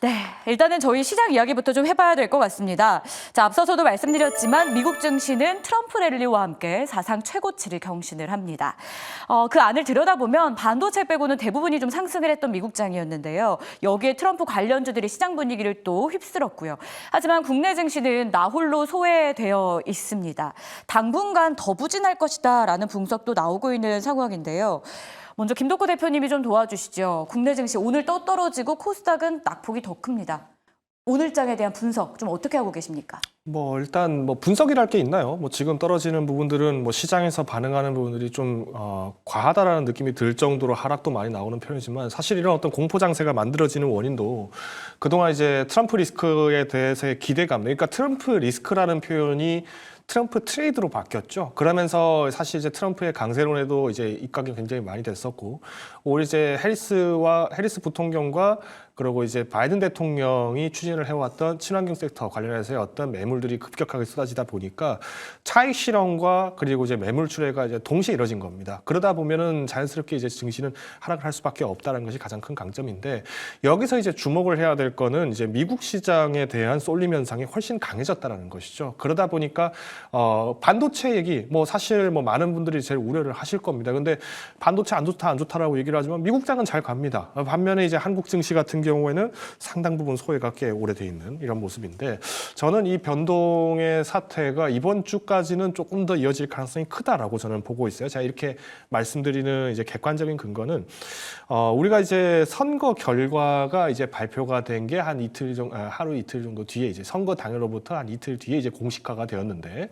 네, 일단은 저희 시장 이야기부터 좀 해봐야 될 것 같습니다. 자, 앞서서도 말씀드렸지만 미국 증시는 트럼프 랠리와 함께 사상 최고치를 경신을 합니다. 그 안을 들여다보면 반도체 빼고는 대부분이 좀 상승을 했던 미국장이었는데요. 여기에 트럼프 관련주들이 시장 분위기를 또 휩쓸었고요. 하지만 국내 증시는 나홀로 소외되어 있습니다. 당분간 더 부진할 것이다라는 분석도 나오고 있는 상황인데요. 먼저 김덕구 대표님이 좀 도와주시죠. 국내 증시 오늘 또 떨어지고 코스닥은 낙폭이 더 큽니다. 오늘 장에 대한 분석 좀 어떻게 하고 계십니까? 일단 분석이랄 게 있나요? 지금 떨어지는 부분들은 시장에서 반응하는 부분들이 좀 과하다라는 느낌이 들 정도로 하락도 많이 나오는 편이지만 사실 이런 어떤 공포 장세가 만들어지는 원인도 그동안 이제 트럼프 리스크에 대해서의 기대감, 그러니까 트럼프 리스크라는 표현이 트럼프 트레이드로 바뀌었죠. 그러면서 사실 이제 트럼프의 강세론에도 이제 입각이 굉장히 많이 됐었고, 올 이제 해리스 부통령과 그리고 이제 바이든 대통령이 추진을 해왔던 친환경 섹터 관련해서의 어떤 매물들이 급격하게 쏟아지다 보니까 차익 실현과 그리고 이제 매물 출회가 이제 동시에 이뤄진 겁니다. 그러다 보면은 자연스럽게 이제 증시는 하락을 할 수밖에 없다는 것이 가장 큰 강점인데, 여기서 이제 주목을 해야 될 거는 이제 미국 시장에 대한 쏠림 현상이 훨씬 강해졌다는 것이죠. 그러다 보니까 반도체 얘기 사실 많은 분들이 제일 우려를 하실 겁니다. 근데 반도체 안 좋다 안 좋다라고 얘기를 하지만 미국장은 잘 갑니다. 반면에 이제 한국 증시 같은 경우에는 상당 부분 소외가 꽤 오래돼 있는 이런 모습인데, 저는 이 변동의 사태가 이번 주까지는 조금 더 이어질 가능성이 크다라고 저는 보고 있어요. 제가 이렇게 말씀드리는 이제 객관적인 근거는 우리가 이제 선거 결과가 이제 발표가 된 게 한 이틀 정도, 하루 이틀 정도 뒤에 이제 선거 당일로부터 한 이틀 뒤에 이제 공식화가 되었는데,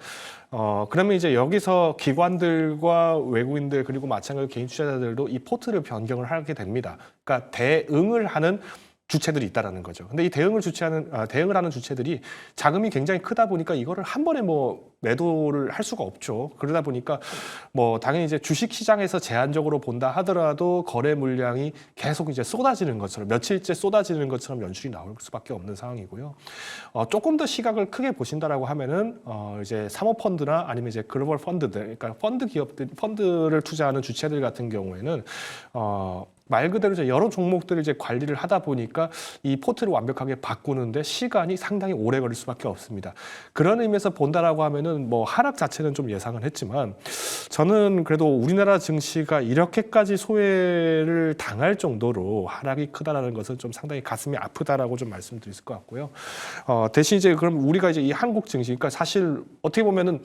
그러면 이제 여기서 기관들과 외국인들 그리고 마찬가지로 개인 투자자들도 이 포트를 변경을 하게 됩니다. 그러니까 대응을 하는 주체들이 있다라는 거죠. 근데 이 대응을 하는 주체들이 자금이 굉장히 크다 보니까 이거를 한 번에 매도를 할 수가 없죠. 그러다 보니까 당연히 이제 주식 시장에서 제한적으로 본다 하더라도 거래 물량이 계속 이제 쏟아지는 것처럼 며칠째 쏟아지는 것처럼 연출이 나올 수밖에 없는 상황이고요. 조금 더 시각을 크게 보신다라고 하면은 이제 사모펀드나 아니면 이제 글로벌 펀드들, 그러니까 펀드를 투자하는 주체들 같은 경우에는 말 그대로 이제 여러 종목들을 이제 관리를 하다 보니까 이 포트를 완벽하게 바꾸는데 시간이 상당히 오래 걸릴 수밖에 없습니다. 그런 의미에서 본다라고 하면은 하락 자체는 좀 예상은 했지만, 저는 그래도 우리나라 증시가 이렇게까지 소외를 당할 정도로 하락이 크다라는 것은 좀 상당히 가슴이 아프다라고 좀 말씀드릴 것 같고요. 대신 이제 그럼 우리가 이제 이 한국 증시, 그러니까 사실 어떻게 보면은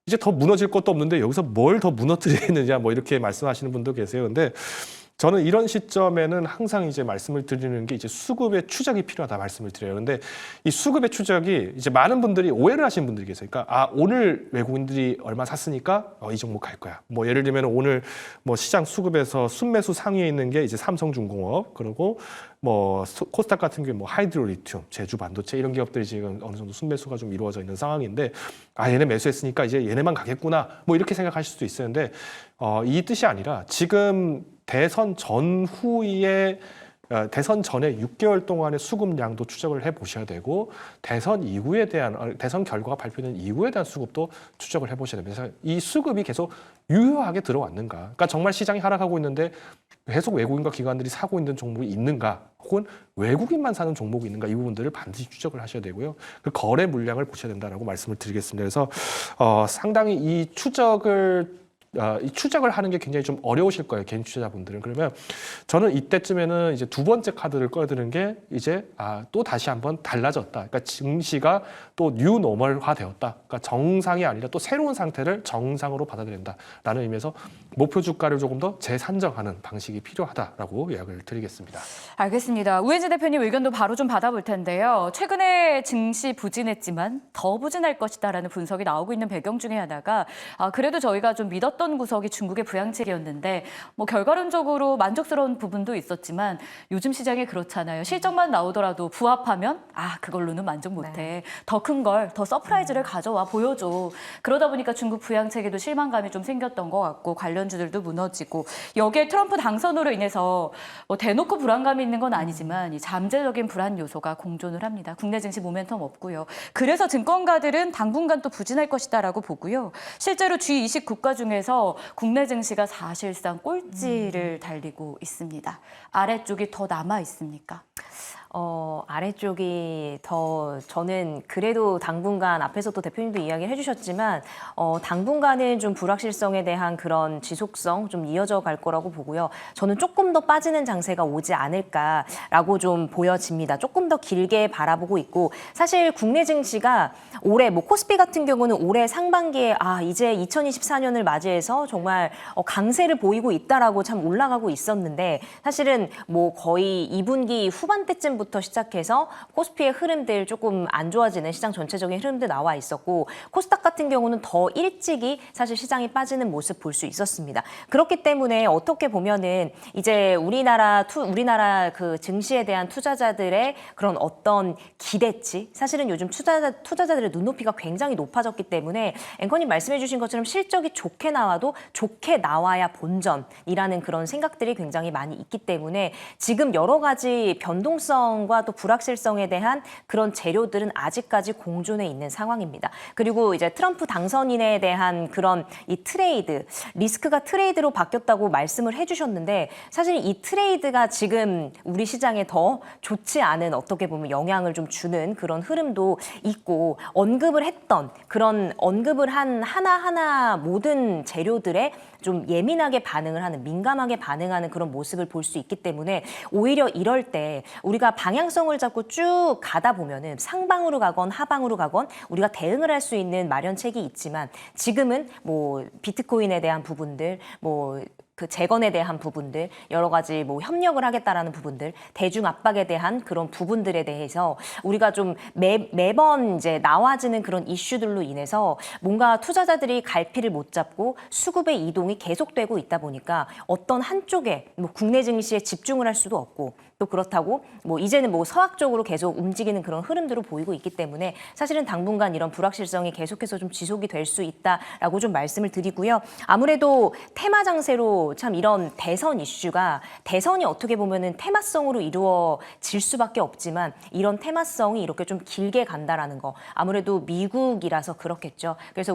이제 더 무너질 것도 없는데 여기서 뭘 더 무너뜨리느냐 이렇게 말씀하시는 분도 계세요. 근데 저는 이런 시점에는 항상 이제 말씀을 드리는 게 이제 수급의 추적이 필요하다 말씀을 드려요. 근데 이 수급의 추적이 이제 많은 분들이 오해를 하시는 분들이 계세요. 그러니까 오늘 외국인들이 얼마 샀으니까 이 종목 갈 거야. 예를 들면 오늘 시장 수급에서 순매수 상위에 있는 게 이제 삼성중공업, 그리고 코스닥 같은 경우 하이드로리튬, 제주 반도체 이런 기업들이 지금 어느 정도 순매수가 좀 이루어져 있는 상황인데, 얘네 매수했으니까 이제 얘네만 가겠구나 이렇게 생각하실 수도 있어요. 근데 이 뜻이 아니라 지금 대선 전후에 대선 전에 6개월 동안의 수급량도 추적을 해보셔야 되고, 대선 이후에 대한 대선 결과가 발표된 이후에 대한 수급도 추적을 해보셔야 됩니다. 그래서 이 수급이 계속 유효하게 들어왔는가, 그러니까 정말 시장이 하락하고 있는데 계속 외국인과 기관들이 사고 있는 종목이 있는가, 혹은 외국인만 사는 종목이 있는가, 이 부분들을 반드시 추적을 하셔야 되고요. 그 거래 물량을 보셔야 된다라고 말씀을 드리겠습니다. 그래서 상당히 이 추적을 하는 게 굉장히 좀 어려우실 거예요, 개인 투자자분들은. 그러면 저는 이때쯤에는 이제 두 번째 카드를 꺼드는 게 이제 또 다시 한번 달라졌다. 그러니까 증시가 또 뉴노멀화 되었다. 그러니까 정상이 아니라 또 새로운 상태를 정상으로 받아들인다라는 의미에서 목표 주가를 조금 더 재산정하는 방식이 필요하다라고 이야기를 드리겠습니다. 알겠습니다. 우혜진 대표님 의견도 바로 좀 받아볼 텐데요. 최근에 증시 부진했지만 더 부진할 것이다라는 분석이 나오고 있는 배경 중에 하나가 그래도 저희가 좀 믿었던 구석이 중국의 부양책이었는데 결과론적으로 만족스러운 부분도 있었지만 요즘 시장이 그렇잖아요. 실적만 나오더라도 부합하면 그걸로는 만족 못해. 네. 더 큰 걸, 더 서프라이즈를 가져와 보여줘. 그러다 보니까 중국 부양책에도 실망감이 좀 생겼던 것 같고 관련주들도 무너지고, 여기에 트럼프 당선으로 인해서 대놓고 불안감이 있는 건 아니지만 이 잠재적인 불안 요소가 공존을 합니다. 국내 증시 모멘텀 없고요. 그래서 증권가들은 당분간 또 부진할 것이다라고 보고요. 실제로 G20 국가 중에서 국내 증시가 사실상 꼴찌를 달리고 있습니다. 아래쪽이 더 남아 있습니까? 아래쪽이 더 저는 그래도 당분간 앞에서도 대표님도 이야기를 해주셨지만 당분간은 좀 불확실성에 대한 그런 지속성 좀 이어져 갈 거라고 보고요. 저는 조금 더 빠지는 장세가 오지 않을까라고 좀 보여집니다. 조금 더 길게 바라보고 있고 사실 국내 증시가 올해 뭐 코스피 같은 경우는 올해 상반기에 이제 2024년을 맞이해서 정말 강세를 보이고 있다라고 참 올라가고 있었는데 사실은 뭐 거의 2분기 후반대쯤부터 시작해서 코스피의 흐름들 조금 안 좋아지는 시장 전체적인 흐름들 나와 있었고 코스닥 같은 경우는 더 일찍이 사실 시장이 빠지는 모습 볼 수 있었습니다. 그렇기 때문에 어떻게 보면은 이제 우리나라 그 증시에 대한 투자자들의 그런 어떤 기대치 사실은 요즘 투자자들의 눈높이가 굉장히 높아졌기 때문에 앵커님 말씀해 주신 것처럼 실적이 좋게 나와도 좋게 나와야 본전이라는 그런 생각들이 굉장히 많이 있기 때문에 지금 여러 가지 변동성과 또 불확실성에 대한 그런 재료들은 아직까지 공존해 있는 상황입니다. 그리고 이제 트럼프 당선인에 대한 그런 이 트레이드, 리스크가 트레이드로 바뀌었다고 말씀을 해주셨는데 사실 이 트레이드가 지금 우리 시장에 더 좋지 않은 어떻게 보면 영향을 좀 주는 그런 흐름도 있고 언급을 한 하나하나 모든 재료들에 좀 예민하게 반응을 하는 민감하게 반응하는 그런 모습을 볼 수 있기 때문에 오히려 이럴 때 우리가 방향성을 잡고 쭉 가다 보면은 상방으로 가건 하방으로 가건 우리가 대응을 할 수 있는 마련책이 있지만 지금은 뭐 비트코인에 대한 부분들 그 재건에 대한 부분들, 여러 가지 뭐 협력을 하겠다라는 부분들, 대중 압박에 대한 그런 부분들에 대해서 우리가 좀 매번 이제 나와지는 그런 이슈들로 인해서 뭔가 투자자들이 갈피를 못 잡고 수급의 이동이 계속되고 있다 보니까 어떤 한쪽에 뭐 국내 증시에 집중을 할 수도 없고 또 그렇다고 뭐 이제는 뭐 서학 쪽으로 계속 움직이는 그런 흐름들을 보이고 있기 때문에 사실은 당분간 이런 불확실성이 계속해서 좀 지속이 될 수 있다라고 좀 말씀을 드리고요. 아무래도 테마 장세로 참 이런 대선 이슈가 대선이 어떻게 보면은 테마성으로 이루어질 수밖에 없지만 이런 테마성이 이렇게 좀 길게 간다라는 거 아무래도 미국이라서 그렇겠죠. 그래서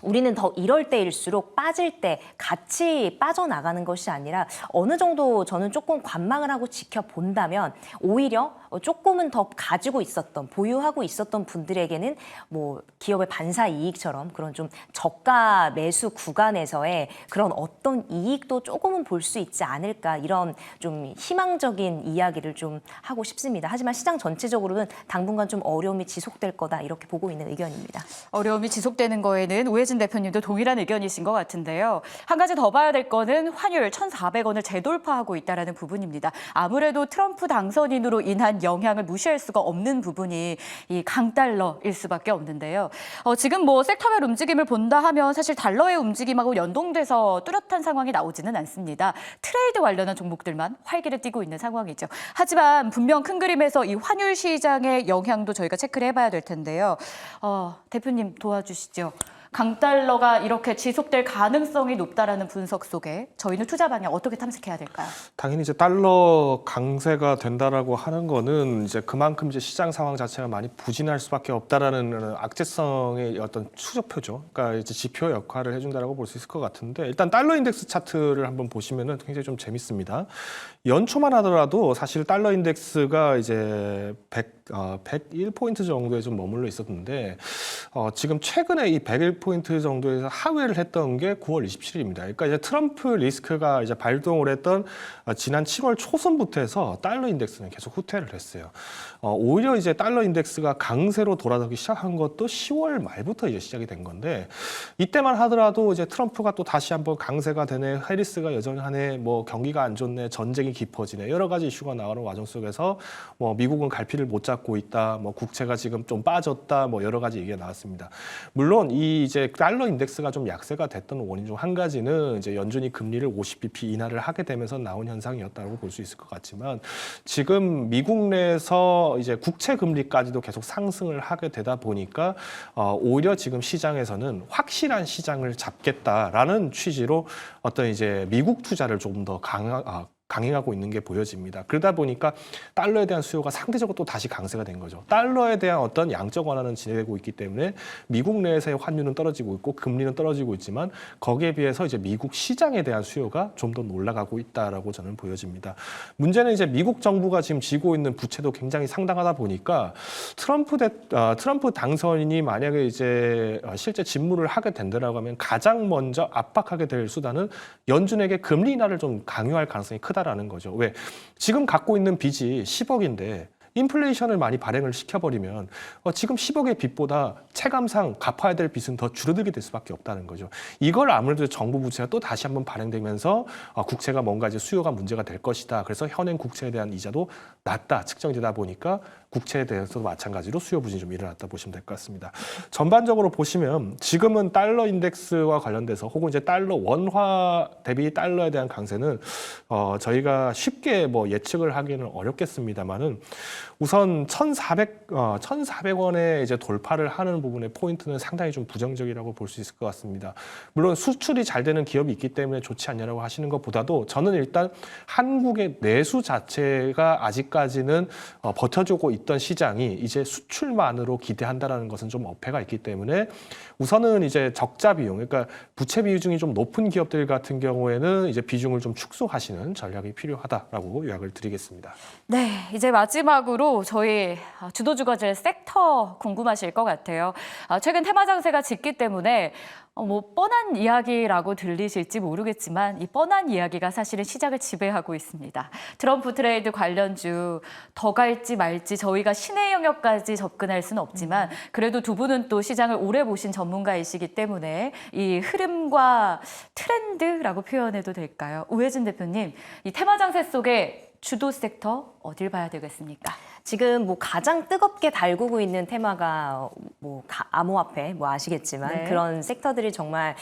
우리는 더 이럴 때일수록 빠질 때 같이 빠져나가는 것이 아니라 어느 정도 저는 조금 관망을 하고 지켜본다면 오히려 조금은 더 가지고 있었던 보유하고 있었던 분들에게는 뭐 기업의 반사 이익처럼 그런 좀 저가 매수 구간에서의 그런 어떤 이익도 조금은 볼 수 있지 않을까 이런 좀 희망적인 이야기를 좀 하고 싶습니다. 하지만 시장 전체적으로는 당분간 좀 어려움이 지속될 거다 이렇게 보고 있는 의견입니다. 어려움이 지속되는 거에는 우혜진 대표님도 동일한 의견이신 것 같은데요. 한 가지 더 봐야 될 거는 환율 1,400원을 재돌파하고 있다는 부분입니다. 아무래도 트럼프 당선인으로 인한 영향을 무시할 수가 없는 부분이 이 강달러일 수밖에 없는데요. 지금 뭐 섹터별 움직임을 본다 하면 사실 달러의 움직임하고 연동돼서 뚜렷한 상황이 나오지는 않습니다. 트레이드 관련한 종목들만 활기를 띠고 있는 상황이죠. 하지만 분명 큰 그림에서 이 환율 시장의 영향도 저희가 체크를 해봐야 될 텐데요. 대표님 도와주시죠. 강달러가 이렇게 지속될 가능성이 높다라는 분석 속에 저희는 투자 방향 어떻게 탐색해야 될까요? 당연히 이제 달러 강세가 된다라고 하는 거는 이제 그만큼 이제 시장 상황 자체가 많이 부진할 수밖에 없다라는 악재성의 어떤 추적표죠. 그러니까 이제 지표 역할을 해준다라고 볼 수 있을 것 같은데 일단 달러 인덱스 차트를 한번 보시면은 굉장히 좀 재밌습니다. 연초만 하더라도 사실 달러 인덱스가 이제 101포인트 정도에 좀 머물러 있었는데 지금 최근에 이 101포인트 정도에서 하회를 했던 게 9월 27일입니다. 그러니까 이제 트럼프 리스크가 이제 발동을 했던 지난 7월 초순부터 해서 달러 인덱스는 계속 후퇴를 했어요. 오히려 이제 달러 인덱스가 강세로 돌아서기 시작한 것도 10월 말부터 이제 시작이 된 건데 이때만 하더라도 이제 트럼프가 또 다시 한번 강세가 되네, 해리스가 여전히 하네, 뭐 경기가 안 좋네, 전쟁이 깊어지네, 여러 가지 이슈가 나오는 과정 속에서 뭐 미국은 갈피를 못 잡고 있다, 뭐 국채가 지금 좀 빠졌다, 뭐 여러 가지 얘기가 나왔습니다. 물론 이 이제 달러 인덱스가 좀 약세가 됐던 원인 중 한 가지는 이제 연준이 금리를 50bp 인하를 하게 되면서 나온 현상이었다고 볼 수 있을 것 같지만 지금 미국 내에서 이제 국채 금리까지도 계속 상승을 하게 되다 보니까 오히려 지금 시장에서는 확실한 시장을 잡겠다라는 취지로 어떤 이제 미국 투자를 조금 더 강행하고 있는 게 보여집니다. 그러다 보니까 달러에 대한 수요가 상대적으로 또 다시 강세가 된 거죠. 달러에 대한 어떤 양적 완화는 진행되고 있기 때문에 미국 내에서의 환율은 떨어지고 있고 금리는 떨어지고 있지만 거기에 비해서 이제 미국 시장에 대한 수요가 좀 더 올라가고 있다라고 저는 보여집니다. 문제는 이제 미국 정부가 지금 지고 있는 부채도 굉장히 상당하다 보니까 트럼프 당선인이 만약에 이제 실제 집무를 하게 된다라고 하면 가장 먼저 압박하게 될 수단은 연준에게 금리 인하를 좀 강요할 가능성이 크다라는 거죠. 왜? 지금 갖고 있는 빚이 10억인데 인플레이션을 많이 발행을 시켜버리면 지금 10억의 빚보다 체감상 갚아야 될 빚은 더 줄어들게 될 수밖에 없다는 거죠. 이걸 아무래도 정부 부채가 또 다시 한번 발행되면서 국채가 뭔가 이제 수요가 문제가 될 것이다. 그래서 현행 국채에 대한 이자도 낮다 측정되다 보니까 국채에 대해서도 마찬가지로 수요 부진이 좀 일어났다 보시면 될 것 같습니다. 전반적으로 보시면 지금은 달러 인덱스와 관련돼서 혹은 이제 달러 원화 대비 달러에 대한 강세는 저희가 쉽게 뭐 예측을 하기는 어렵겠습니다만은 우선 1,400원에 이제 돌파를 하는 부분의 포인트는 상당히 좀 부정적이라고 볼 수 있을 것 같습니다. 물론 수출이 잘 되는 기업이 있기 때문에 좋지 않냐라고 하시는 것보다도 저는 일단 한국의 내수 자체가 아직까지는 버텨주고 있던 시장이 이제 수출만으로 기대한다라는 것은 좀 어폐가 있기 때문에 우선은 이제 적자 비용, 그러니까 부채 비중이 좀 높은 기업들 같은 경우에는 이제 비중을 좀 축소하시는 전략이 필요하다라고 요약을 드리겠습니다. 네, 이제 마지막으로 저희 주도주거질 섹터 궁금하실 것 같아요. 최근 테마 장세가 짙기 때문에 뭐 뻔한 이야기라고 들리실지 모르겠지만 이 뻔한 이야기가 사실은 시장을 지배하고 있습니다. 트럼프 트레이드 관련주 더 갈지 말지 저희가 신의 영역까지 접근할 수는 없지만 그래도 두 분은 또 시장을 오래 보신 전문가이시기 때문에 이 흐름과 트렌드라고 표현해도 될까요? 우혜진 대표님, 이 테마 장세 속에 주도 섹터 어딜 봐야 되겠습니까? 지금 뭐 가장 뜨겁게 달구고 있는 테마가 뭐 암호화폐 뭐 아시겠지만 네. 그런 섹터들이 정말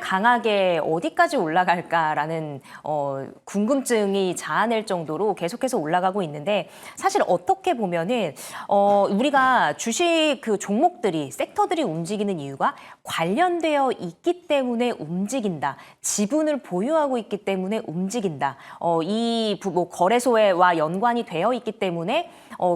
강하게 어디까지 올라갈까라는 궁금증이 자아낼 정도로 계속해서 올라가고 있는데 사실 어떻게 보면은 우리가 주식 그 종목들이 섹터들이 움직이는 이유가 관련되어 있기 때문에 움직인다. 지분을 보유하고 있기 때문에 움직인다. 뭐 거래소와 연관이 되어 있기 때문에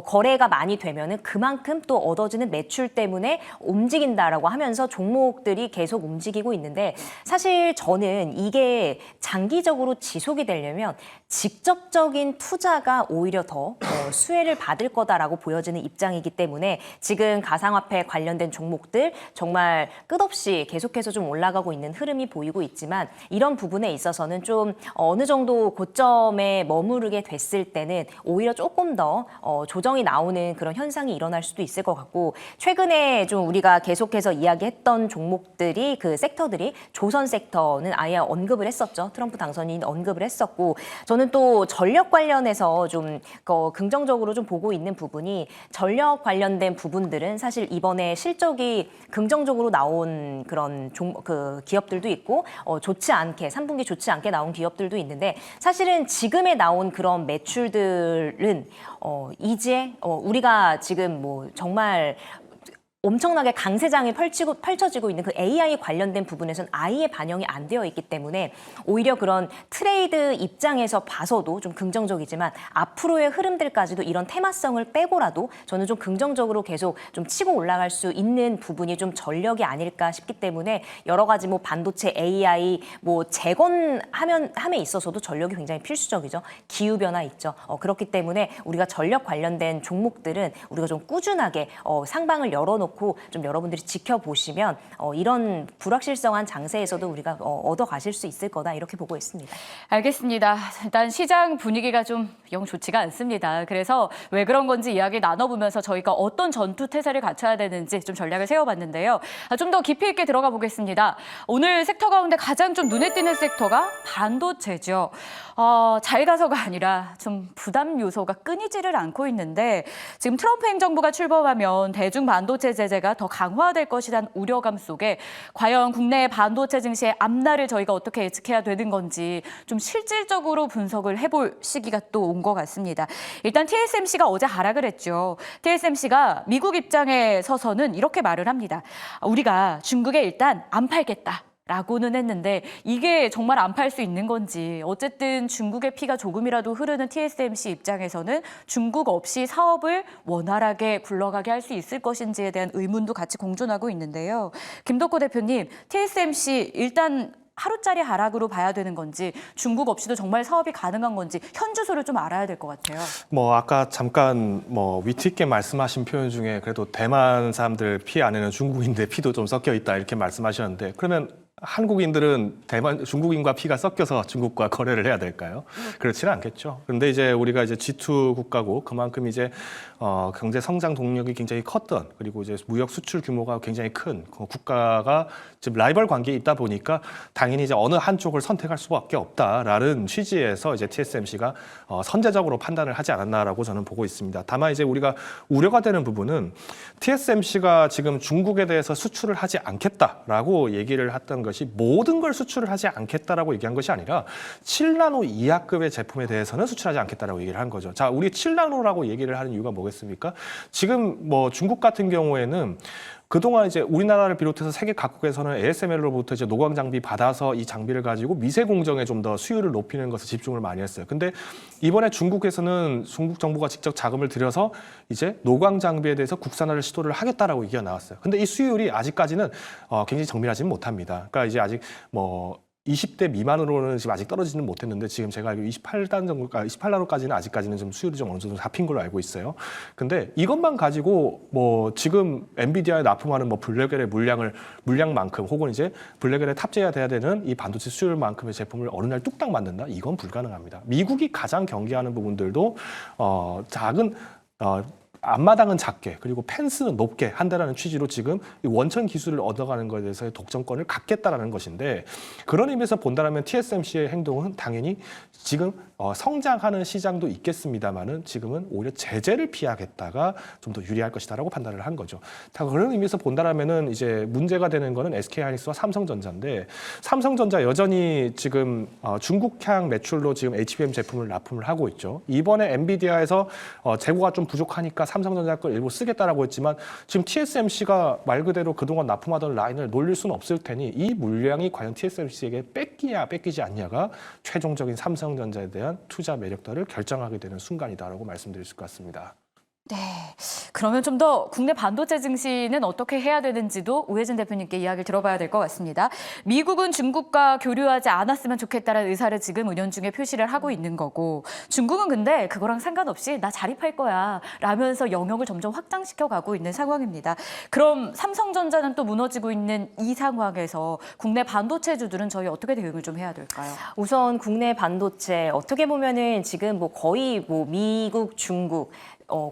거래가 많이 되면은 그만큼 또 얻어지는 매출 때문에 움직인다라고 하면서 종목들이 계속 움직이고 있는데 사실 저는 이게 장기적으로 지속이 되려면 직접적인 투자가 오히려 더 수혜를 받을 거다라고 보여지는 입장이기 때문에 지금 가상화폐 관련된 종목들 정말 끝없이 계속해서 좀 올라가고 있는 흐름이 보이고 있지만 이런 부분에 있어서는 좀 어느 정도 고점에 머무르게 됐을 때는 오히려 조금 더 조정이 나오는 그런 현상이 일어날 수도 있을 것 같고 최근에 좀 우리가 계속해서 이야기했던 종목들이 그 섹터들이 조선 섹터는 아예 언급을 했었죠. 트럼프 당선인 언급을 했었고 저는 또 전력 관련해서 좀 긍정적으로 좀 보고 있는 부분이 전력 관련된 부분들은 사실 이번에 실적이 긍정적으로 나온 그런 그 기업들도 있고 좋지 않게 3분기 좋지 않게 나온 기업들도 있는데 사실은 지금에 나온 그런 매출들은 이제 우리가 지금 뭐 정말 엄청나게 강세장이 펼쳐지고 있는 그 AI 관련된 부분에서는 아예 반영이 안 되어 있기 때문에 오히려 그런 트레이드 입장에서 봐서도 좀 긍정적이지만 앞으로의 흐름들까지도 이런 테마성을 빼고라도 저는 좀 긍정적으로 계속 좀 치고 올라갈 수 있는 부분이 좀 전력이 아닐까 싶기 때문에 여러 가지 뭐 반도체, AI, 뭐 재건함에 있어서도 전력이 굉장히 필수적이죠. 기후변화 있죠. 그렇기 때문에 우리가 전력 관련된 종목들은 우리가 좀 꾸준하게 상방을 열어놓고 좀 여러분들이 지켜보시면 이런 불확실성한 장세에서도 우리가 얻어 가실 수 있을 거다 이렇게 보고 있습니다. 알겠습니다. 일단 시장 분위기가 좀 영 좋지가 않습니다. 그래서 왜 그런 건지 이야기 나눠보면서 저희가 어떤 전투 태세를 갖춰야 되는지 좀 전략을 세워봤는데요. 좀 더 깊이 있게 들어가 보겠습니다. 오늘 섹터 가운데 가장 좀 눈에 띄는 섹터가 반도체죠. 잘 가서가 아니라 좀 부담 요소가 끊이지를 않고 있는데 지금 트럼프 행정부가 출범하면 대중 반도체 제재가 더 강화될 것이란 우려감 속에 과연 국내 반도체 증시의 앞날을 저희가 어떻게 예측해야 되는 건지 좀 실질적으로 분석을 해볼 시기가 또 온 것 같습니다. 일단 TSMC가 어제 하락을 했죠. TSMC가 미국 입장에 서서는 이렇게 말을 합니다. 우리가 중국에 일단 안 팔겠다. 라고는 했는데 이게 정말 안 팔 수 있는 건지 어쨌든 중국의 피가 조금이라도 흐르는 TSMC 입장에서는 중국 없이 사업을 원활하게 굴러가게 할 수 있을 것인지에 대한 의문도 같이 공존하고 있는데요. 김덕호 대표님, TSMC 일단 하루짜리 하락으로 봐야 되는 건지 중국 없이도 정말 사업이 가능한 건지 현주소를 좀 알아야 될 것 같아요. 뭐 아까 잠깐 뭐 위트 있게 말씀하신 표현 중에 그래도 대만 사람들 피 안에는 중국인들 피도 좀 섞여 있다 이렇게 말씀하셨는데 그러면 한국인들은 대만 중국인과 피가 섞여서 중국과 거래를 해야 될까요? 그렇지는 않겠죠. 그런데 이제 우리가 이제 G2 국가고 그만큼 이제 경제 성장 동력이 굉장히 컸던 그리고 이제 무역 수출 규모가 굉장히 큰 국가가 지금 라이벌 관계에 있다 보니까 당연히 이제 어느 한쪽을 선택할 수밖에 없다라는 취지에서 이제 TSMC가 선제적으로 판단을 하지 않았나라고 저는 보고 있습니다. 다만 이제 우리가 우려가 되는 부분은 TSMC가 지금 중국에 대해서 수출을 하지 않겠다라고 얘기를 했던 것이 모든 걸 수출을 하지 않겠다라고 얘기한 것이 아니라 7나노 이하급의 제품에 대해서는 수출하지 않겠다라고 얘기를 한 거죠. 자, 우리 7나노라고 얘기를 하는 이유가 뭐겠습니까? 지금 뭐 중국 같은 경우에는 그동안 이제 우리나라를 비롯해서 세계 각국에서는 ASML로부터 이제 노광 장비 받아서 이 장비를 가지고 미세 공정에 좀 더 수율을 높이는 것에 집중을 많이 했어요. 근데 이번에 중국에서는 중국 정부가 직접 자금을 들여서 이제 노광 장비에 대해서 국산화를 시도를 하겠다라고 얘기가 나왔어요. 근데 이 수율이 아직까지는 굉장히 정밀하지는 못합니다. 그러니까 이제 아직 뭐 20대 미만으로는 지금 아직 떨어지지는 못했는데 지금 제가 알기로 28단 정도가 28나노까지는 아직까지는 좀 수율이 좀 어느 정도 잡힌 걸로 알고 있어요. 근데 이것만 가지고 뭐 지금 엔비디아에 납품하는 뭐 블랙웰의 물량만큼 혹은 이제 블랙웰에 탑재해야 돼야 되는 이 반도체 수율만큼의 제품을 어느 날 뚝딱 만든다? 이건 불가능합니다. 미국이 가장 경계하는 부분들도 작은 앞마당은 작게 그리고 펜스는 높게 한다라는 취지로 지금 이 원천 기술을 얻어가는 것에 대해서의 독점권을 갖겠다라는 것인데 그런 의미에서 본다면 TSMC의 행동은 당연히 지금 성장하는 시장도 있겠습니다만은 지금은 오히려 제재를 피하겠다가 좀 더 유리할 것이다라고 판단을 한 거죠. 그런 의미에서 본다면은 이제 문제가 되는 거는 SK하이닉스와 삼성전자인데 삼성전자 여전히 지금 중국향 매출로 지금 HBM 제품을 납품을 하고 있죠. 이번에 엔비디아에서 재고가 좀 부족하니까 삼성전자 걸 일부 쓰겠다라고 했지만 지금 TSMC가 말 그대로 그동안 납품하던 라인을 놀릴 수는 없을 테니 이 물량이 과연 TSMC에게 뺏기냐 뺏기지 않냐가 최종적인 삼성전자에 대한 투자 매력도를 결정하게 되는 순간이다라고 말씀드릴 수 있을 것 같습니다. 네, 그러면 좀 더 국내 반도체 증시는 어떻게 해야 되는지도 우혜진 대표님께 이야기를 들어봐야 될 것 같습니다. 미국은 중국과 교류하지 않았으면 좋겠다는 의사를 지금 은연중에 표시를 하고 있는 거고 중국은 근데 그거랑 상관없이 나 자립할 거야 라면서 영역을 점점 확장시켜 가고 있는 상황입니다. 그럼 삼성전자는 또 무너지고 있는 이 상황에서 국내 반도체주들은 저희 어떻게 대응을 좀 해야 될까요? 우선 국내 반도체 어떻게 보면은 지금 뭐 거의 뭐 미국, 중국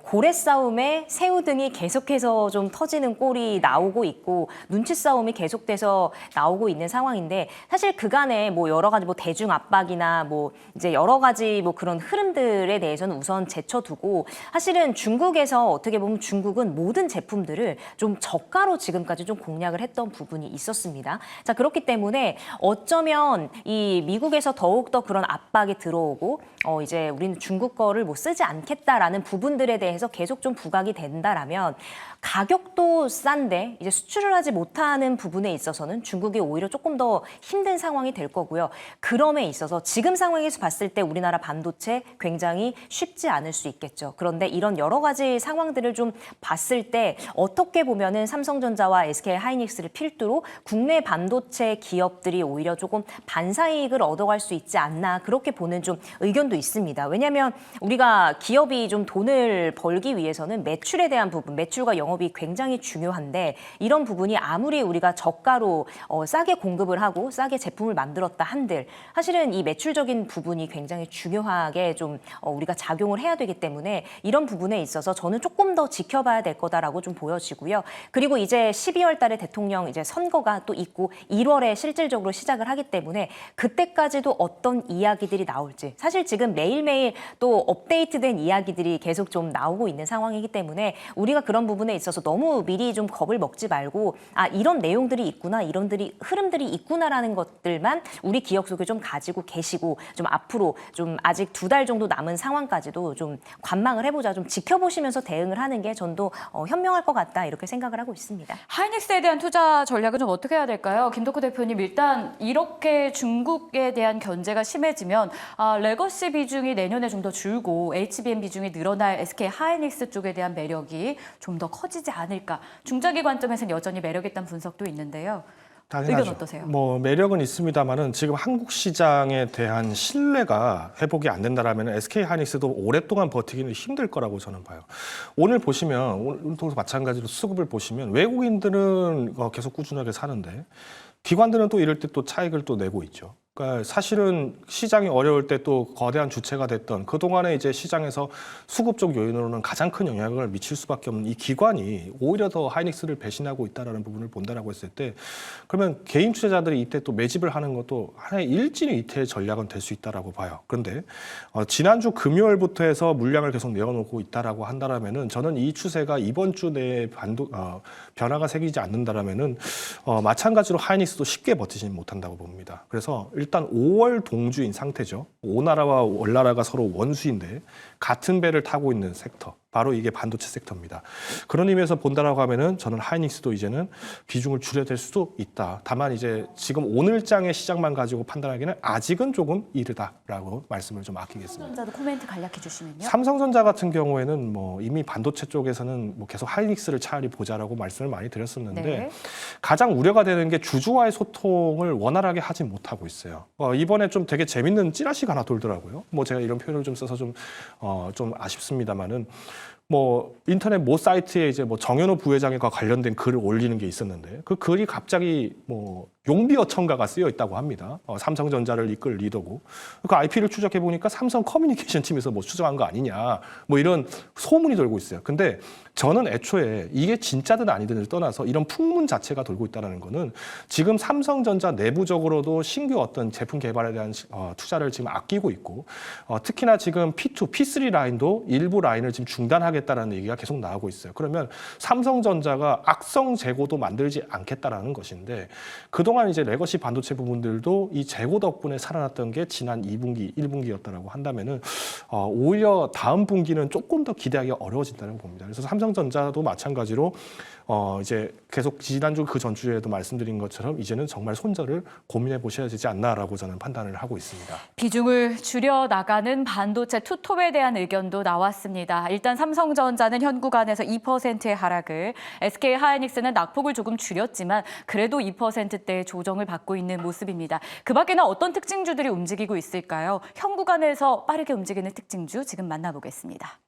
고래 싸움에 새우등이 계속해서 좀 터지는 꼴이 나오고 있고 눈치 싸움이 계속돼서 나오고 있는 상황인데 사실 그간에 뭐 여러 가지 뭐 대중 압박이나 뭐 이제 여러 가지 뭐 그런 흐름들에 대해서는 우선 제쳐두고 사실은 중국에서 어떻게 보면 중국은 모든 제품들을 좀 저가로 지금까지 좀 공략을 했던 부분이 있었습니다. 자, 그렇기 때문에 어쩌면 이 미국에서 더욱더 그런 압박이 들어오고 이제 우리는 중국 거를 뭐 쓰지 않겠다라는 부분들에 대해서 계속 좀 부각이 된다라면 가격도 싼데 이제 수출을 하지 못하는 부분에 있어서는 중국이 오히려 조금 더 힘든 상황이 될 거고요. 그럼에 있어서 지금 상황에서 봤을 때 우리나라 반도체 굉장히 쉽지 않을 수 있겠죠. 그런데 이런 여러 가지 상황들을 좀 봤을 때 어떻게 보면은 삼성전자와 SK하이닉스를 필두로 국내 반도체 기업들이 오히려 조금 반사이익을 얻어갈 수 있지 않나 그렇게 보는 좀 의견도 있습니다. 왜냐하면 우리가 기업이 좀 돈을 벌기 위해서는 매출에 대한 부분, 매출과 영업이 굉장히 중요한데 이런 부분이 아무리 우리가 저가로 싸게 공급을 하고 싸게 제품을 만들었다 한들 사실은 이 매출적인 부분이 굉장히 중요하게 좀 우리가 작용을 해야 되기 때문에 이런 부분에 있어서 저는 조금 더 지켜봐야 될 거다라고 좀 보여지고요. 그리고 이제 12월 달에 대통령 이제 선거가 또 있고 1월에 실질적으로 시작을 하기 때문에 그때까지도 어떤 이야기들이 나올지 사실 지금 매일매일 또 업데이트된 이야기들이 계속 좀 좀 나오고 있는 상황이기 때문에 우리가 그런 부분에 있어서 너무 미리 좀 겁을 먹지 말고 이런 내용들이 있구나, 이런 흐름들이 있구나라는 것들만 우리 기억 속에 좀 가지고 계시고 좀 앞으로 좀 아직 2달 정도 남은 상황까지도 좀 관망을 해보자, 좀 지켜보시면서 대응을 하는 게 전도 현명할 것 같다 이렇게 생각을 하고 있습니다. 하이닉스에 대한 투자 전략은 좀 어떻게 해야 될까요? 김덕호 대표님, 일단 이렇게 중국에 대한 견제가 심해지면 레거시 비중이 내년에 좀 더 줄고 HBM 비중이 늘어날 SK 하이닉스 쪽에 대한 매력이 좀 더 커지지 않을까. 중장기 관점에서는 여전히 매력 있다는 분석도 있는데요. 당연하죠. 의견 어떠세요? 뭐 매력은 있습니다만은 지금 한국 시장에 대한 신뢰가 회복이 안 된다라면 SK 하이닉스도 오랫동안 버티기는 힘들 거라고 저는 봐요. 오늘 보시면 오늘도 마찬가지로 수급을 보시면 외국인들은 계속 꾸준하게 사는데 기관들은 또 이럴 때 또 차익을 또 내고 있죠. 그러니까 사실은 시장이 어려울 때 또 거대한 주체가 됐던 그동안에 이제 시장에서 수급적 요인으로는 가장 큰 영향을 미칠 수밖에 없는 이 기관이 오히려 더 하이닉스를 배신하고 있다는 부분을 본다라고 했을 때 그러면 개인 투자자들이 이때 또 매집을 하는 것도 하나의 일진의 이태의 전략은 될 수 있다라고 봐요. 그런데 지난주 금요일부터 해서 물량을 계속 내어놓고 있다라고 한다라면은 저는 이 추세가 이번 주 내에 변화가 생기지 않는다라면은 마찬가지로 하이닉스도 쉽게 버티지는 못한다고 봅니다. 그래서 일단 5월 동주인 상태죠. 오나라와 월나라가 서로 원수인데 같은 배를 타고 있는 섹터. 바로 이게 반도체 섹터입니다. 그런 의미에서 본다라고 하면은 저는 하이닉스도 이제는 비중을 줄여야 될 수도 있다. 다만 이제 지금 오늘장의 시장만 가지고 판단하기는 아직은 조금 이르다라고 말씀을 좀 아끼겠습니다. 삼성전자도 코멘트 간략해 주시면요. 삼성전자 같은 경우에는 뭐 이미 반도체 쪽에서는 뭐 계속 하이닉스를 차라리 보자라고 말씀을 많이 드렸었는데 네. 가장 우려가 되는 게 주주와의 소통을 원활하게 하지 못하고 있어요. 이번에 좀 되게 재밌는 찌라시가 하나 돌더라고요. 뭐 제가 이런 표현을 좀 써서 좀 아쉽습니다만은 뭐 인터넷 모 사이트에 이제 뭐 정현호 부회장과 관련된 글을 올리는 게 있었는데 그 글이 갑자기 뭐 용비어 첨가가 쓰여 있다고 합니다. 삼성전자를 이끌 리더고 그 IP를 추적해 보니까 삼성 커뮤니케이션 팀에서 뭐 추정한 거 아니냐 뭐 이런 소문이 돌고 있어요. 근데 저는 애초에 이게 진짜든 아니든을 떠나서 이런 풍문 자체가 돌고 있다는 거는 지금 삼성전자 내부적으로도 신규 어떤 제품 개발에 대한 투자를 지금 아끼고 있고 특히나 지금 P2, P3 라인도 일부 라인을 지금 중단하겠다라는 얘기가 계속 나오고 있어요. 그러면 삼성전자가 악성 재고도 만들지 않겠다라는 것인데 그동안 이제 레거시 반도체 부분들도 이 재고 덕분에 살아났던 게 지난 2분기, 1분기였다라고 한다면은 오히려 다음 분기는 조금 더 기대하기가 어려워진다는 봅니다. 그래서 삼성전자도 마찬가지로 이제 계속 지난주 그 전주에도 말씀드린 것처럼 이제는 정말 손절을 고민해 보셔야 되지 않나라고 저는 판단을 하고 있습니다. 비중을 줄여 나가는 반도체 투톱에 대한 의견도 나왔습니다. 일단 삼성전자는 현 구간에서 2%의 하락을, SK 하이닉스는 낙폭을 조금 줄였지만 그래도 2%대의 조정을 받고 있는 모습입니다. 그 밖에는 어떤 특징주들이 움직이고 있을까요? 현 구간에서 빠르게 움직이는 특징주 지금 만나보겠습니다.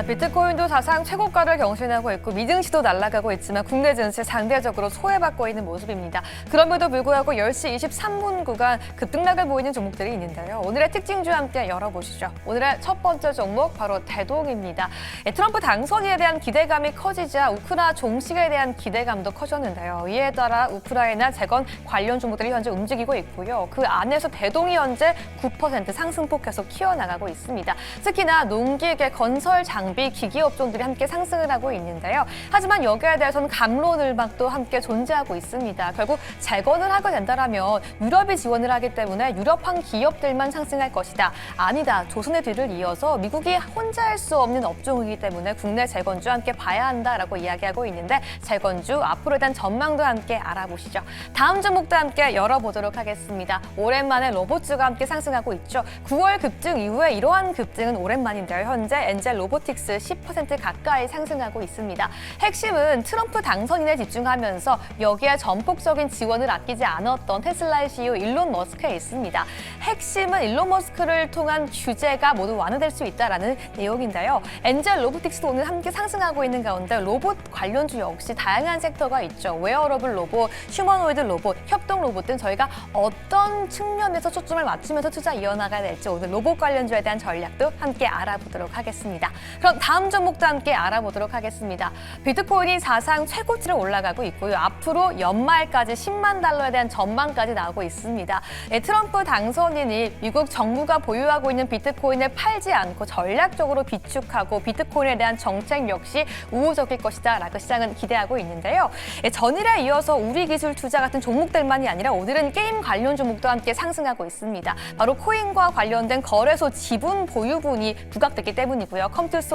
비트코인도 사상 최고가를 경신하고 있고 미증시도 날아가고 있지만 국내 증시 상대적으로 소외받고 있는 모습입니다. 그럼에도 불구하고 10시 23분 구간 급등락을 보이는 종목들이 있는데요. 오늘의 특징주와 함께 열어보시죠. 오늘의 첫 번째 종목 바로 대동입니다. 트럼프 당선인에 대한 기대감이 커지자 우크라 종식에 대한 기대감도 커졌는데요. 이에 따라 우크라이나 재건 관련 종목들이 현재 움직이고 있고요. 그 안에서 대동이 현재 9% 상승폭 계속 키워나가고 있습니다. 특히나 농기계, 건설, 장비, 기기 업종들이 함께 상승을 하고 있는데요. 하지만 여기에 대해서는 갑론을박도 함께 존재하고 있습니다. 결국 재건을 하게 된다면 유럽이 지원을 하기 때문에 유럽판 기업들만 상승할 것이다. 아니다. 조선의 뒤를 이어서 미국이 혼자 할 수 없는 업종이기 때문에 국내 재건주 함께 봐야 한다라고 이야기하고 있는데 재건주 앞으로에 대한 전망도 함께 알아보시죠. 다음 종목도 함께 열어보도록 하겠습니다. 오랜만에 로봇주가 함께 상승하고 있죠. 9월 급등 이후에 이러한 급등은 오랜만인데요. 현재 엔젤 로보틱스 10% 가까이 상승하고 있습니다. 핵심은 트럼프 당선인에 집중하면서 여기에 전폭적인 지원을 아끼지 않았던 테슬라의 CEO 일론 머스크에 있습니다. 핵심은 일론 머스크를 통한 규제가 모두 완화될 수 있다는 내용인데요. 엔젤 로보틱스도 오늘 함께 상승하고 있는 가운데 로봇 관련주 역시 다양한 섹터가 있죠. 웨어러블 로봇, 휴머노이드 로봇, 협동 로봇 등 저희가 어떤 측면에서 초점을 맞추면서 투자 이어나가야 될지 오늘 로봇 관련주에 대한 전략도 함께 알아보도록 하겠습니다. 그럼 다음 종목도 함께 알아보도록 하겠습니다. 비트코인이 사상 최고치를 올라가고 있고요. 앞으로 연말까지 10만 달러에 대한 전망까지 나오고 있습니다. 트럼프 당선인이 미국 정부가 보유하고 있는 비트코인을 팔지 않고 전략적으로 비축하고 비트코인에 대한 정책 역시 우호적일 것이다라고 시장은 기대하고 있는데요. 전일에 이어서 우리 기술 투자 같은 종목들만이 아니라 오늘은 게임 관련 종목도 함께 상승하고 있습니다. 바로 코인과 관련된 거래소 지분 보유분이 부각됐기 때문이고요. 컴투스홀딩스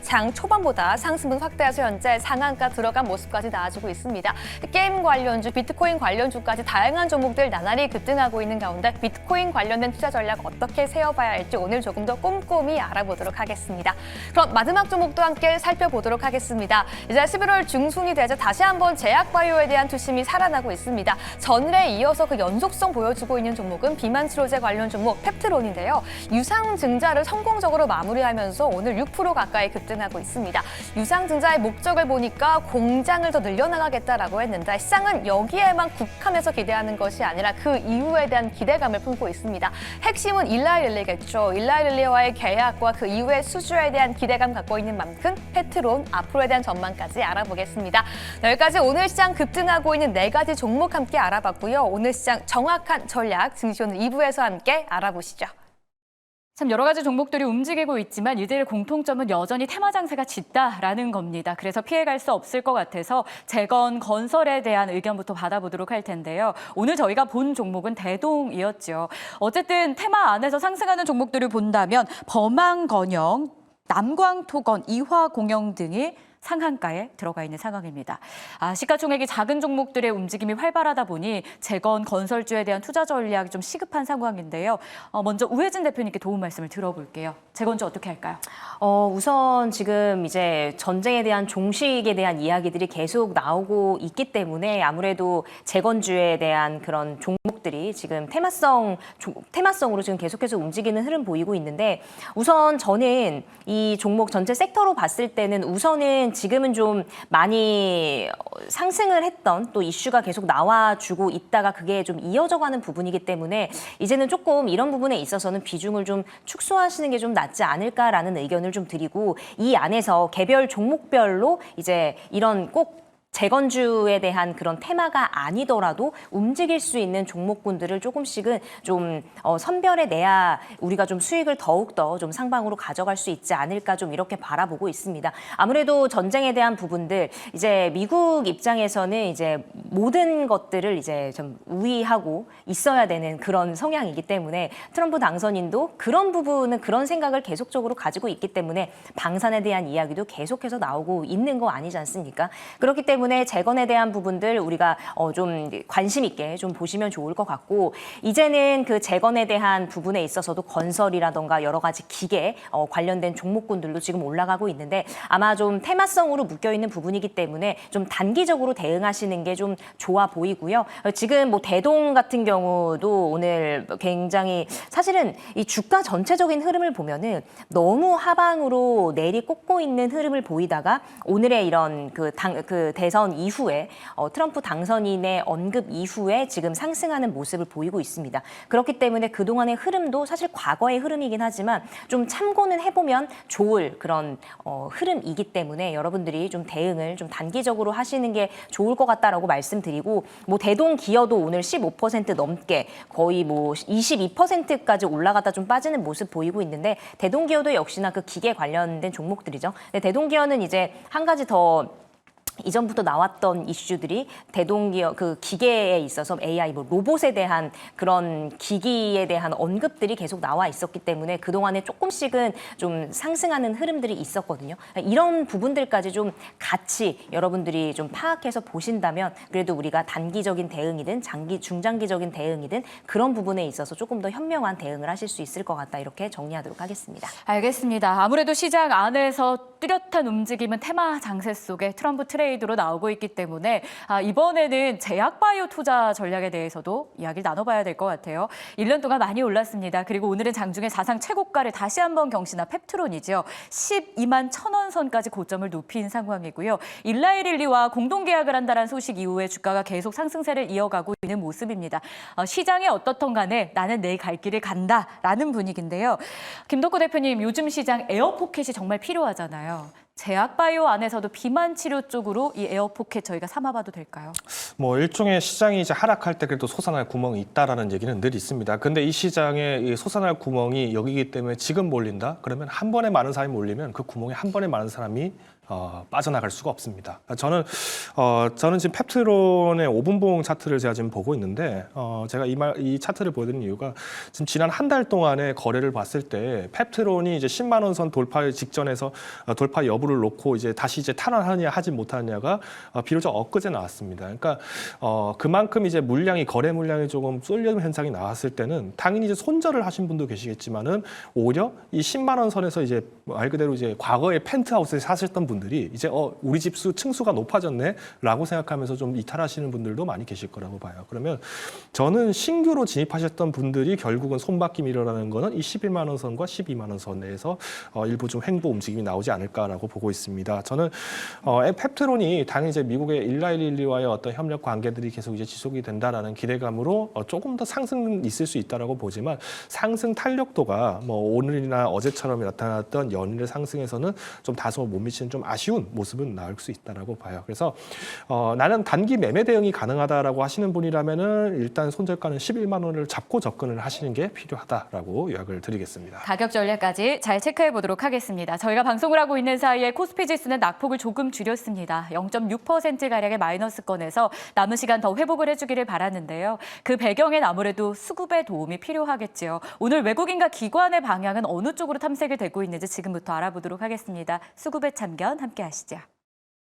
장 초반보다 상승분 확대해서 현재 상한가 들어간 모습까지 나와주고 있습니다. 게임 관련주, 비트코인 관련주까지 다양한 종목들 나날이 급등하고 있는 가운데 비트코인 관련된 투자 전략 어떻게 세워봐야 할지 오늘 조금 더 꼼꼼히 알아보도록 하겠습니다. 그럼 마지막 종목도 함께 살펴보도록 하겠습니다. 이제 11월 중순이 되자 다시 한번 제약바이오에 대한 투심이 살아나고 있습니다. 전일에 이어서 그 연속성 보여주고 있는 종목은 비만치료제 관련 종목 펩트론인데요. 유상증자를 성공적으로 마무리하면서 오늘 6% 가까이 급등하고 있습니다. 유상증자의 목적을 보니까 공장을 더 늘려나가겠다라고 했는데 시장은 여기에만 국한해서 기대하는 것이 아니라 그 이후에 대한 기대감을 품고 있습니다. 핵심은 일라이릴리겠죠. 일라이릴리와의 계약과 그 이후의 수주에 대한 기대감 갖고 있는 만큼 펩트론 앞으로에 대한 전망까지 알아보겠습니다. 여기까지 오늘 시장 급등하고 있는 4가지 종목 함께 알아봤고요. 오늘 시장 정확한 전략 증시 오늘 2부에서 함께 알아보시죠. 참 여러 가지 종목들이 움직이고 있지만 이들 공통점은 여전히 테마 장세가 짙다라는 겁니다. 그래서 피해갈 수 없을 것 같아서 재건 건설에 대한 의견부터 받아보도록 할 텐데요. 오늘 저희가 본 종목은 대동이었죠. 어쨌든 테마 안에서 상승하는 종목들을 본다면 범항건영, 남광토건, 이화공영 등이 상한가에 들어가 있는 상황입니다. 시가총액이 작은 종목들의 움직임이 활발하다 보니 재건 건설주에 대한 투자 전략이 좀 시급한 상황인데요. 먼저 우혜진 대표님께 도움 말씀을 들어볼게요. 재건주 어떻게 할까요? 우선 지금 이제 전쟁에 대한 종식에 대한 이야기들이 계속 나오고 있기 때문에 아무래도 재건주에 대한 그런 종목들이 지금 테마성으로 지금 계속해서 움직이는 흐름 보이고 있는데 우선 저는 이 종목 전체 섹터로 봤을 때는 우선은 지금은 좀 많이 상승을 했던 또 이슈가 계속 나와주고 있다가 그게 좀 이어져가는 부분이기 때문에 이제는 조금 이런 부분에 있어서는 비중을 좀 축소하시는 게 좀 낫지 않을까라는 의견을 좀 드리고 이 안에서 개별 종목별로 이제 이런 꼭 재건주에 대한 그런 테마가 아니더라도 움직일 수 있는 종목군들을 조금씩은 좀 선별해 내야 우리가 좀 수익을 더욱더 좀 상방으로 가져갈 수 있지 않을까 좀 이렇게 바라보고 있습니다. 아무래도 전쟁에 대한 부분들 이제 미국 입장에서는 이제 모든 것들을 이제 좀 우위하고 있어야 되는 그런 성향이기 때문에 트럼프 당선인도 그런 부분은 그런 생각을 계속적으로 가지고 있기 때문에 방산에 대한 이야기도 계속해서 나오고 있는 거 아니지 않습니까? 그렇기 때문에 재건에 대한 부분들 우리가 좀 관심 있게 좀 보시면 좋을 것 같고 이제는 그 재건에 대한 부분에 있어서도 건설이라던가 여러 가지 기계 관련된 종목군들도 지금 올라가고 있는데 아마 좀 테마성으로 묶여 있는 부분이기 때문에 좀 단기적으로 대응하시는 게 좀 좋아 보이고요. 지금 뭐 대동 같은 경우도 오늘 굉장히 사실은 이 주가 전체적인 흐름을 보면은 너무 하방으로 내리 꽂고 있는 흐름을 보이다가 오늘의 이런 그 대선 이후에 트럼프 당선인의 언급 이후에 지금 상승하는 모습을 보이고 있습니다. 그렇기 때문에 그동안의 흐름도 사실 과거의 흐름이긴 하지만 좀 참고는 해보면 좋을 그런 흐름이기 때문에 여러분들이 좀 대응을 좀 단기적으로 하시는 게 좋을 것 같다라고 말씀드리고 뭐 대동 기어도 오늘 15% 넘게 거의 뭐 22%까지 올라가다 좀 빠지는 모습 보이고 있는데 대동 기어도 역시나 그 기계 관련된 종목들이죠. 근데 대동 기어는 이제 한 가지 더 이전부터 나왔던 이슈들이 대동기업 그 기계에 있어서 AI 뭐 로봇에 대한 그런 기기에 대한 언급들이 계속 나와 있었기 때문에 그동안에 조금씩은 좀 상승하는 흐름들이 있었거든요. 이런 부분들까지 좀 같이 여러분들이 좀 파악해서 보신다면 그래도 우리가 단기적인 대응이든 중장기적인 대응이든 그런 부분에 있어서 조금 더 현명한 대응을 하실 수 있을 것 같다. 이렇게 정리하도록 하겠습니다. 알겠습니다. 아무래도 시장 안에서 뚜렷한 움직임은 테마 장세 속에 트럼프 트레이드로 나오고 있기 때문에 이번에는 제약바이오 투자 전략에 대해서도 이야기를 나눠봐야 될 것 같아요. 1년 동안 많이 올랐습니다. 그리고 오늘은 장중에 사상 최고가를 다시 한번 경신한 펩트론이죠. 12만 1,000원 선까지 고점을 높인 상황이고요. 일라이릴리와 공동 계약을 한다는 소식 이후에 주가가 계속 상승세를 이어가고 있는 모습입니다. 시장이 어떻든 간에 나는 내 갈 길을 간다라는 분위기인데요. 김덕구 대표님, 요즘 시장 에어포켓이 정말 필요하잖아요. 제약바이오 안에서도 비만 치료 쪽으로 이 에어포켓 저희가 삼아봐도 될까요? 뭐 일종의 시장이 이제 하락할 때 그래도 솟아날 구멍이 있다라는 얘기는 늘 있습니다. 근데 이 시장에 이 솟아날 구멍이 여기기 때문에 지금 몰린다? 그러면 한 번에 많은 사람이 몰리면 그 구멍에 한 번에 많은 사람이 빠져나갈 수가 없습니다. 저는 지금 펩트론의 5분봉 차트를 제가 지금 보고 있는데 제가 이 차트를 보여드린 이유가 지금 지난 한 달 동안의 거래를 봤을 때 펩트론이 이제 10만 원 선 돌파 직전에서 돌파 여부를 놓고 이제 다시 이제 탈환하느냐 하지 못하느냐가 비로소 엊그제 나왔습니다. 그러니까 그만큼 이제 거래 물량이 조금 쏠리는 현상이 나왔을 때는 당연히 이제 손절을 하신 분도 계시겠지만은 오히려 이 10만 원 선에서 이제 말 그대로 이제 과거에 펜트하우스에 사셨던 분들이 이제 우리 집수 층수가 높아졌네라고 생각하면서 좀 이탈하시는 분들도 많이 계실 거라고 봐요. 그러면 저는 신규로 진입하셨던 분들이 결국은 손바뀜이 일어나는 거는 이 11만 원 선과 12만 원 선에서 일부 좀 횡보 움직임이 나오지 않을까라고 보고 있습니다. 저는 펩트론이 당연히 이제 미국의 일라이릴리와의 어떤 협력 관계들이 계속 이제 지속이 된다라는 기대감으로 조금 더 상승 있을 수 있다라고 보지만 상승 탄력도가 뭐 오늘이나 어제처럼 나타났던 연일의 상승에서는 좀 다소 못 미치는 좀 아쉬운 모습은 나올 수 있다라고 봐요. 그래서 나는 단기 매매 대응이 가능하다라고 하시는 분이라면은 일단 손절가는 11만 원을 잡고 접근을 하시는 게 필요하다라고 요약을 드리겠습니다. 가격 전략까지 잘 체크해 보도록 하겠습니다. 저희가 방송을 하고 있는 사이에 코스피 지수는 낙폭을 조금 줄였습니다. 0.6%가량의 마이너스권에서 남은 시간 더 회복을 해주기를 바라는데요. 그 배경엔 아무래도 수급의 도움이 필요하겠죠. 오늘 외국인과 기관의 방향은 어느 쪽으로 탐색이 되고 있는지 지금부터 알아보도록 하겠습니다. 수급의 참견 함께 하시죠.